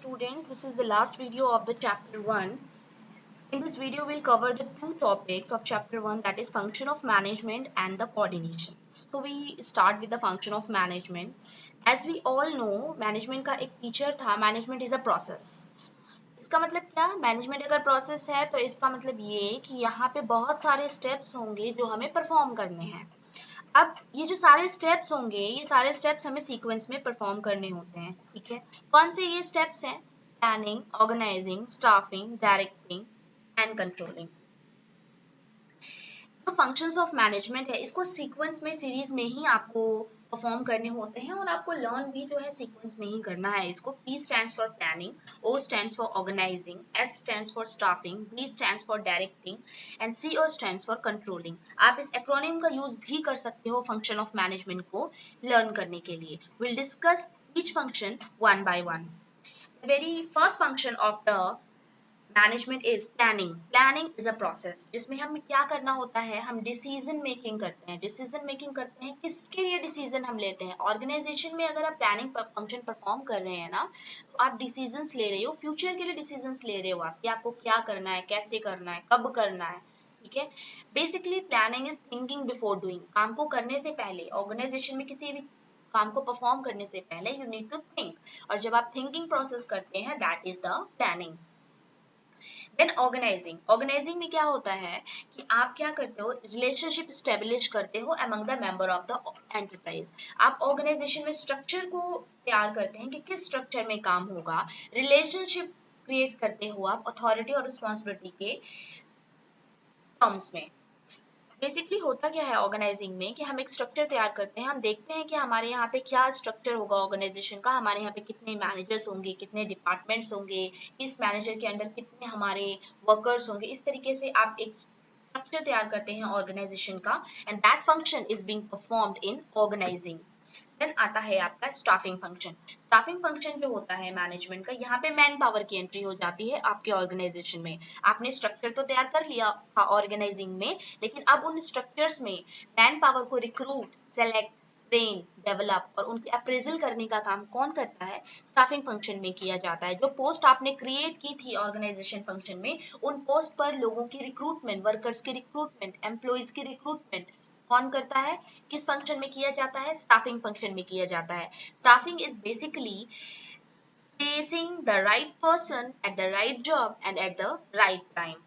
students, this is the last video of the chapter 1. In this video, we'll cover the two topics of chapter 1, that is function of management and the coordination. So we start with the function of management. As we all know, management का एक teacher था, management is a process. इसका मतलब क्या? Management अगर process है तो इसका मतलब ये कि यहाँ पे बहुत सारे स्टेप्स होंगे जो हमें परफॉर्म करने हैं। अब ये जो सारे स्टेप्स होंगे, ये सारे स्टेप्स हमें सीक्वेंस में परफॉर्म करने होते हैं, ठीक है। कौन से ये स्टेप्स हैं? Planning, organising, staffing, directing and controlling. जो फंक्शंस ऑफ मैनेजमेंट है, इसको सीक्वेंस में, सीरीज में ही आपको परफॉर्म करने होते हैं और आपको लर्न भी जो है सीक्वेंस में ही करना है इसको। P stands for planning, O stands for organizing, S stands for staffing, D stands for directing and CO stands for controlling। आप इस एक्रोनिम का यूज भी कर सकते हो फंक्शन ऑफ मैनेजमेंट को लर्न करने के लिए। We'll discuss each function one by one। The very first function of the management is planning. Planning is a process जिसमें हम क्या करना होता है, हम डिसीजन मेकिंग करते हैं। डिसीजन मेकिंग करते हैं किसके लिए? डिसीजन हम लेते हैं ऑर्गेनाइजेशन में। अगर आप प्लानिंग फंक्शन परफॉर्म कर रहे हैं ना, तो आप डिसीजंस ले रहे हो, फ्यूचर के लिए डिसीजंस ले रहे हो आप कि आपको क्या करना है, कैसे करना है, कब करना है, ठीक है। Basically planning is thinking before doing. काम को करने से पहले, ऑर्गेनाइजेशन में किसी भी काम को परफॉर्म करने से पहले यू नीड टू थिंक, और जब आप थिंकिंग प्रोसेस करते हैं that is the planning. Then organising. Organising में क्या होता है कि आप क्या करते हो, रिलेशनशिप स्टेब्लिश करते हो among the member of the enterprise. आप ऑर्गेनाइजेशन में स्ट्रक्चर को तैयार करते हैं कि किस स्ट्रक्चर में काम होगा। रिलेशनशिप क्रिएट करते हो आप अथॉरिटी और रिस्पॉन्सिबिलिटी के टर्म्स में। बेसिकली होता क्या है ऑर्गेनाइजिंग में कि हम एक स्ट्रक्चर तैयार करते हैं। हम देखते हैं कि हमारे यहाँ पे क्या स्ट्रक्चर होगा ऑर्गेनाइजेशन का, हमारे यहाँ पे कितने मैनेजर्स होंगे, कितने डिपार्टमेंट्स होंगे, इस मैनेजर के अंडर कितने हमारे वर्कर्स होंगे। इस तरीके से आप एक स्ट्रक्चर तैयार करते हैं ऑर्गेनाइजेशन का, and that function is being performed in organising. Then आता है आपका स्टाफिंग फंक्शन। स्टाफिंग फंक्शन जो होता है मैनेजमेंट का, यहाँ पे मैन पावर की एंट्री हो जाती है आपके ऑर्गेनाइजेशन में। आपने स्ट्रक्चर तो तैयार कर लिया था ऑर्गेनाइजिंग में, लेकिन अब उन स्ट्रक्चर्स में मैन पावर को रिक्रूट, सेलेक्ट, ट्रेन, डेवलप और उनकी अप्रेजल करने का काम कौन करता है? स्टाफिंग फंक्शन में किया जाता है। जो पोस्ट आपने क्रिएट की थी ऑर्गेनाइजेशन फंक्शन में, उन पोस्ट पर लोगों की रिक्रूटमेंट, वर्कर्स की रिक्रूटमेंट, एम्प्लॉइज की रिक्रूटमेंट कौन करता है? किस फंक्शन में किया जाता है? स्टाफिंग फंक्शन में किया जाता है। Staffing is basically placing the right person at the right job and at the right time।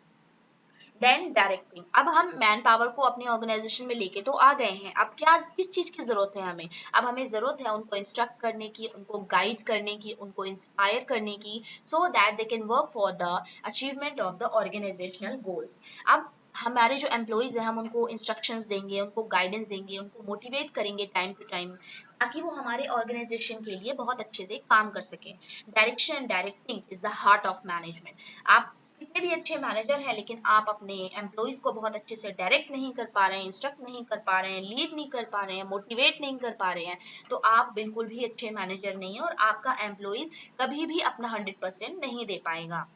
Then directing. अब हम मैन पावर को अपने ऑर्गेनाइजेशन में लेके तो आ गए हैं, अब क्या, किस चीज की जरूरत है हमें? अब हमें जरूरत है उनको इंस्ट्रक्ट करने की, उनको गाइड करने की, उनको इंस्पायर करने की, so that they can work for the achievement of the organisational goals. अब हमारे जो एम्प्लॉइज हैं, हम उनको इंस्ट्रक्शंस देंगे, उनको गाइडेंस देंगे, उनको मोटिवेट करेंगे टाइम टू टाइम, ताकि वो हमारे ऑर्गेनाइजेशन के लिए बहुत अच्छे से काम कर सके। Direction, directing is the heart of management. आप कितने भी अच्छे मैनेजर हैं, लेकिन आप अपने एम्प्लॉइज को बहुत अच्छे से डायरेक्ट नहीं कर पा रहे हैं, इंस्ट्रक्ट नहीं कर पा रहे हैं, लीड नहीं कर पा रहे हैं, मोटिवेट नहीं कर पा रहे हैं, तो आप बिल्कुल भी अच्छे मैनेजर नहीं है और आपका एम्प्लॉइज कभी भी अपना 100% नहीं दे पाएगा।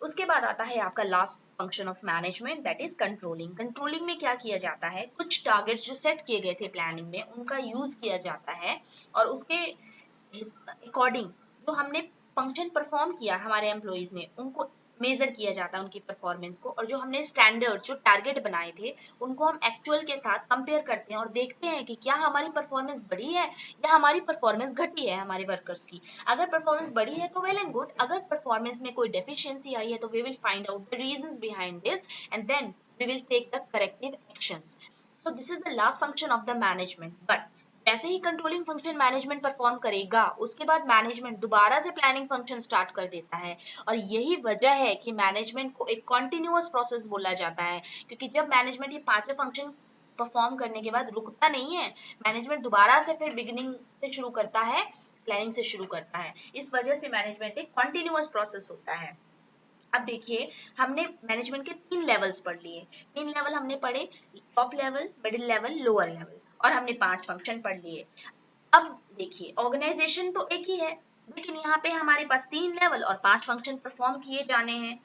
उसके बाद आता है आपका last function of management, that is controlling. Controlling में क्या किया जाता है, कुछ टारगेट्स जो सेट किए गए थे प्लानिंग में, उनका यूज किया जाता है और उसके अकॉर्डिंग जो हमने फंक्शन परफॉर्म किया हमारे एम्प्लॉइज ने, उनको मेजर किया जाता है उनकी परफॉर्मेंस को, और जो हमने स्टैंडर्ड, जो टारगेट बनाए थे, उनको हम एक्चुअल के साथ कंपेयर करते हैं और देखते हैं कि क्या हमारी परफॉर्मेंस बढ़ी है या हमारी परफॉर्मेंस घटी है हमारे वर्कर्स की। अगर परफॉर्मेंस बढ़ी है तो वेल एंड गुड, अगर परफॉर्मेंस में कोई डेफिशिएंसी आई है तो we will find out the reasons behind this and then we will take the corrective actions. So this is the last function of the management. But जैसे ही controlling function management perform करेगा, उसके बाद management दोबारा से planning function start कर देता है, और यही वजह है कि मैनेजमेंट को एक कॉन्टिन्यूअस प्रोसेस बोला जाता है, क्योंकि जब मैनेजमेंट ये पांचों फंक्शन परफॉर्म करने के बाद रुकता नहीं है, मैनेजमेंट दोबारा से फिर बिगिनिंग से शुरू करता है, प्लानिंग से शुरू करता है। इस वजह से मैनेजमेंट एक कॉन्टिन्यूअस प्रोसेस होता है। अब देखिए, हमने मैनेजमेंट के 3 लेवल्स पढ़ लिए। 3 लेवल हमने पढ़े, top level, middle level, lower level, और हमने 5 फंक्शन पढ़ लिए। अब देखिए, ऑर्गेनाइजेशन तो एक ही है, लेकिन यहाँ पे हमारे पास 3 लेवल और 5 फंक्शन परफॉर्म किए जाने हैं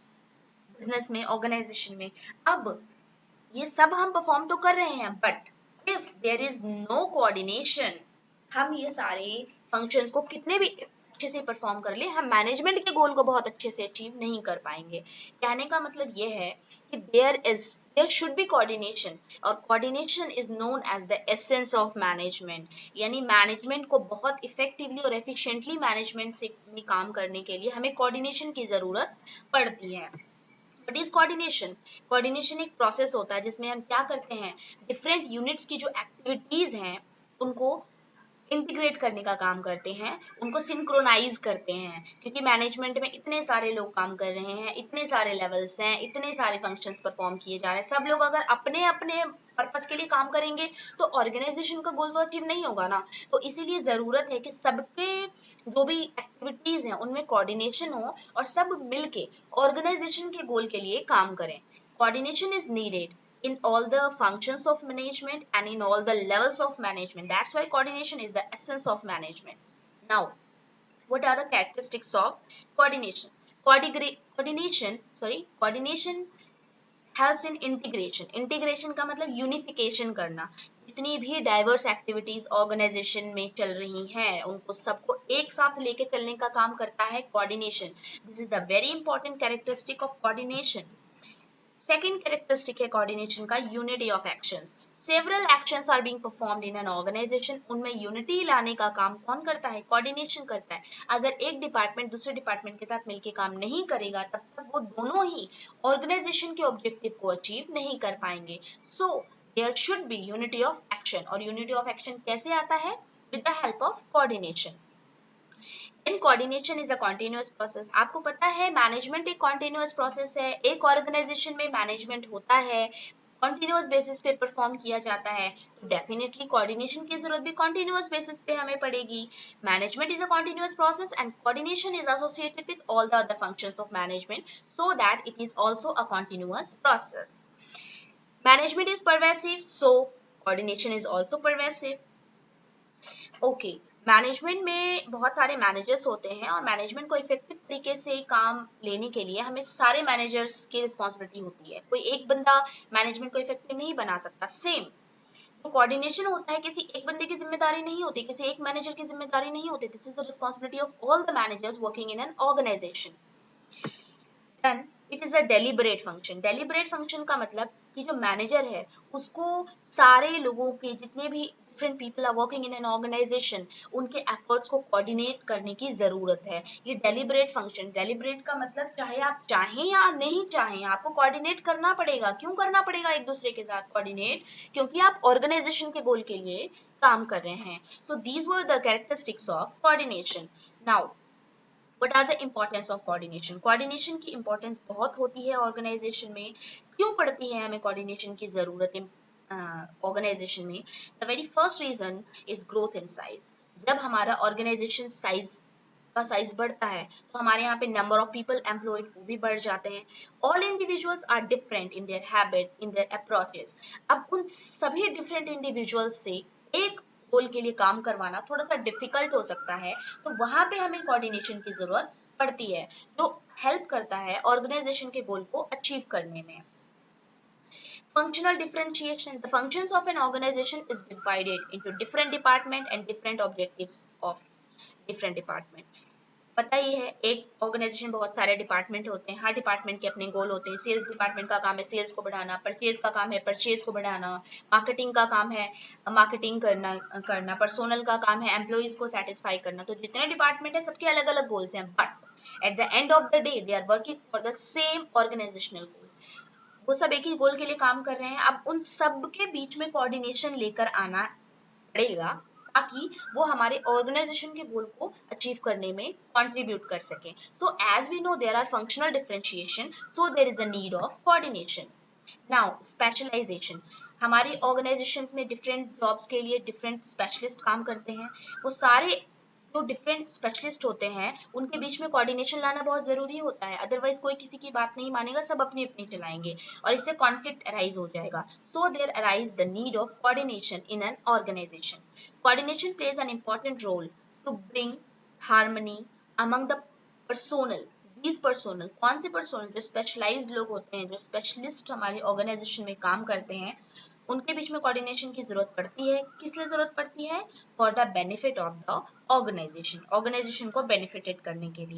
बिजनेस में, ऑर्गेनाइजेशन में। अब ये सब हम परफॉर्म तो कर रहे हैं, but if there is no coordination, हम ये सारे फंक्शन को कितने भी अच्छे से परफॉर्म कर ले, हम मैनेजमेंट के गोल को बहुत अच्छे से अचीव नहीं कर पाएंगे। कहने का मतलब ये है कि देयर शुड बी कोऑर्डिनेशन, और coordination is known as the essence of management. यानी मैनेजमेंट को बहुत इफेक्टिवली और एफिशिएंटली मैनेजमेंट से में काम करने के लिए हमें कोऑर्डिनेशन की जरूरत पड़ती है। What is coordination? कोऑर्डिनेशन एक प्रोसेस होता है जिसमें हम क्या करते हैं, डिफरेंट यूनिट्स की जो एक्टिविटीज हैं उनको इंटीग्रेट करने का काम करते हैं, उनको सिंक्रोनाइज करते हैं, क्योंकि मैनेजमेंट में इतने सारे लोग काम कर रहे हैं, इतने सारे लेवल्स हैं, इतने सारे फंक्शंस परफॉर्म किए जा रहे हैं। सब लोग अगर अपने अपने पर्पस के लिए काम करेंगे तो ऑर्गेनाइजेशन का गोल तो अचीव नहीं होगा ना। तो इसीलिए जरूरत है कि सबके जो भी एक्टिविटीज हैं उनमें कोऑर्डिनेशन हो और सब मिलके ऑर्गेनाइजेशन के गोल के लिए काम करें। Coordination is needed in all the functions of management and in all the levels of management. That's why coordination is the essence of management. Now, what are the characteristics of coordination? Coordination helps in integration. Integration का मतलब unification करना। जितनी भी diverse activities organization में चल रही हैं उनको सबको एक साथ लेके चलने का काम करता है coordination. This is the very important characteristic of coordination. Second characteristic है कोऑर्डिनेशन का, unity of actions. Several actions are being performed in an organisation, उनमें यूनिटी लाने का काम कौन करता है? कोऑर्डिनेशन करता है। अगर एक डिपार्टमेंट दूसरे डिपार्टमेंट के साथ मिलकर काम नहीं करेगा तब तक वो दोनों ही ऑर्गेनाइजेशन के ऑब्जेक्टिव को अचीव नहीं कर पाएंगे। So there should be unity of action, और यूनिटी ऑफ एक्शन कैसे आता है? With the help of coordination. In coordination is a continuous process. आपको पता है मैनेजमेंट एक कॉन्टिन्यूअस प्रोसेस है। एक ऑर्गेनाइजेशन में मैनेजमेंट होता है, कॉन्टिन्यूअस बेसिस पे परफॉर्म किया जाता है, तो डेफिनेटली कोऑर्डिनेशन की जरूरत भी कॉन्टिन्यूअस बेसिस पे हमें पड़ेगी। Management is a continuous process and coordination is associated with all the other functions of management, so that it is also a continuous process. Management is pervasive, so coordination is also pervasive. Okay, management में बहुत सारे managers होते हैं और management को effective तरीके से काम लेने के लिए हमें सारे मैनेजर्स की रिस्पॉन्सिबिलिटी होती है। कोई एक बंदा मैनेजमेंट को इफेक्टिव नहीं बना सकता। सेम जो कोऑर्डिनेशन होता है किसी एक बंदे की जिम्मेदारी नहीं होती, किसी एक मैनेजर की जिम्मेदारी नहीं होती। This is the responsibility of all the managers working in an organisation. Then it is a deliberate function. Deliberate function का मतलब कि जो मैनेजर है उसको सारे लोगों के जितने भी different people are working in an organisation उनके एफर्ट्स को कोऑर्डिनेट करने की जरूरत है। ये डेलिबरेट फंक्शन, डेलिबरेट का मतलब चाहे आप चाहें या नहीं चाहें आपको कोऑर्डिनेट करना पड़ेगा। क्यों करना पड़ेगा एक दूसरे के साथ कोऑर्डिनेट? क्योंकि आप ऑर्गेनाइजेशन के गोल के लिए काम कर रहे हैं। तो these were the characteristics of coordination. Now What are the importance of coordination? Coordination की इंपॉर्टेंस बहुत होती है ऑर्गेनाइजेशन में। क्यों पड़ती है हमें कोऑर्डिनेशन की जरूरत ऑर्गेनाइजेशन में? The very first reason is growth in size. जब हमारा ऑर्गेनाइजेशन साइज बढ़ता है तो हमारे यहाँ पे नंबर ऑफ पीपल एम्प्लॉयड वो भी बढ़ जाते हैं। All individuals are different in their habit, in their approaches. अब उन सभी डिफरेंट इंडिविजुअल्स से एक गोल के लिए काम करवाना थोड़ा सा डिफिकल्ट हो सकता है, तो वहां पे हमें कोऑर्डिनेशन की जरूरत पड़ती है जो हेल्प करता है ऑर्गेनाइजेशन के गोल को अचीव करने में। Functional differentiation. The functions of an organization is divided into different department and different objectives of different department. पता ही है एक ऑर्गेनाइजेशन बहुत सारे डिपार्टमेंट होते हैं, हर डिपार्टमेंट के अपने गोल होते हैं। सेल्स डिपार्टमेंट का काम है सेल्स को बढ़ाना, परचेज का काम है परचेज को बढ़ाना, मार्केटिंग का काम है मार्केटिंग करना, पर्सोनल का काम है एम्प्लॉइज को सेटिस्फाई करना। तो जितने डिपार्टमेंट है सबके अलग अलग गोल्स हैं, but at the end of the day they are working for the same organizational goal. वो सब एक ही गोल के लिए काम कर रहे हैं। अब उन सब के बीच में कोऑर्डिनेशन लेकर आना पड़ेगा ताकि वो हमारे ऑर्गेनाइजेशन के गोल को अचीव करने में कंट्रीब्यूट कर सके। So as we know there are functional differentiation, so there is a need of coordination. Now specialization. हमारी ऑर्गेनाइजेशंस में डिफरेंट जॉब्स के लिए डिफरेंट स्पेशलिस्ट काम करते हैं। वो सारे जो डिफरेंट स्पेशलिस्ट होते हैं उनके बीच में कोऑर्डिनेशन लाना बहुत जरूरी होता है, अदरवाइज कोई किसी की बात नहीं मानेगा, सब अपनी अपनी चलाएंगे और इससे कॉन्फ्लिक्ट अराइज हो जाएगा। So there arise the need of coordination in an organisation. Coordination plays an important role to bring harmony among the personnel. these personnel, कौन से पर्सोनल, जो स्पेशलाइज्ड लोग होते हैं, जो स्पेशलिस्ट हमारी ऑर्गेनाइजेशन में काम करते हैं, उनके बीच में कोऑर्डिनेशन की जरूरत पड़ती है। किस लिए जरूरत पड़ती है? For the benefit of the organisation, organisation को बेनिफिटेड करने के लिए।